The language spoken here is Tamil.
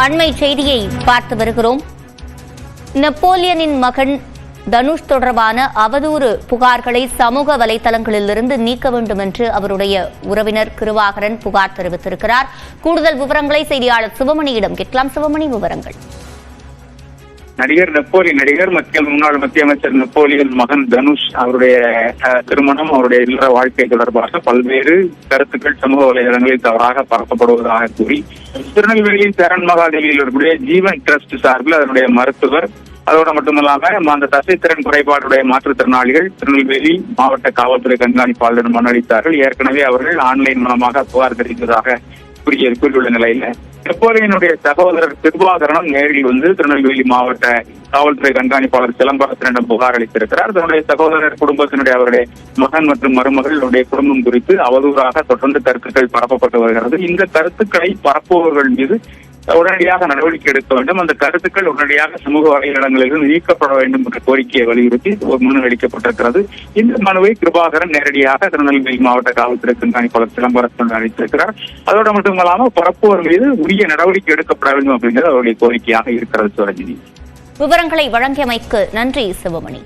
அண்மை செய்தியை பார்த்து வருகிறோம். நெப்போலியனின் மகன் தனுஷ் தொடர்பான அவதூறு புகார்களை சமூக வலைதளங்களிலிருந்து நீக்க வேண்டும் என்று அவருடைய உறவினர் கிருபாகரன் புகார் தெரிவித்திருக்கிறார். கூடுதல் விவரங்களை செய்தியாளர் சிவமணியிடம் கேட்கலாம். சிவமணி, விவரங்கள். நடிகர் முன்னாள் மத்திய அமைச்சர் நெப்போலியன் மகன் தனுஷ் அவருடைய திருமணம், அவருடைய இல்லற வாழ்க்கை தொடர்பாக பல்வேறு கருத்துக்கள் சமூக வலைதளங்களில் தவறாக பரப்பப்படுவதாக கூறி திருநெல்வேலியின் சேரன் மகாதேவியில் இருக்கக்கூடிய ஜீவன் டிரஸ்ட் சார்பில் அதனுடைய மருத்துவர், அதோடு மட்டுமல்லாம அந்த தசைத்திறன் குறைபாடுடைய மாற்றுத்திறனாளிகள் திருநெல்வேலி மாவட்ட காவல்துறை கண்காணிப்பாளரிடம் மனளித்தார்கள். ஏற்கனவே அவர்கள் ஆன்லைன் மூலமாக புகார் தெரிவித்ததாக கூறியுள்ள நிலையில நெப்போலியனுடைய சகோதரர் கிருபாகரனும் நேரில் வந்து திருநெல்வேலி மாவட்ட காவல்துறை கண்காணிப்பாளர் சிலம்பரசனிடம் புகார் அளித்திருக்கிறார். தன்னுடைய சகோதரர் குடும்பத்தினுடைய அவருடைய மகன் மற்றும் மருமகளுடைய குடும்பம் குறித்து அவதூறாக தொடர்ந்து கருத்துக்கள் பரப்பப்பட்டு வருகிறது. இந்த கருத்துக்களை பரப்புபவர்கள் மீது உடனடியாக நடவடிக்கை எடுக்க வேண்டும், அந்த கருத்துக்கள் உடனடியாக சமூக வலைதளங்களிலிருந்து நீக்கப்பட வேண்டும் என்ற கோரிக்கையை வலியுறுத்தி ஒரு மனு அளிக்கப்பட்டிருக்கிறது. இந்த மனுவை கிருபாகரன் நேரடியாக திருநெல்வேலி மாவட்ட காவல்துறை கண்காணிப்பாளர் சிலம்பரசன் அளித்திருக்கிறார். அதோடு மட்டுமல்லாமல் பரப்புவோர் மீது உரிய நடவடிக்கை எடுக்கப்பட வேண்டும் அப்படிங்கிறது அவருடைய கோரிக்கையாக இருக்கிறது. சுரஜினி, விவரங்களை வழங்கியமைக்கு நன்றி சிவமணி.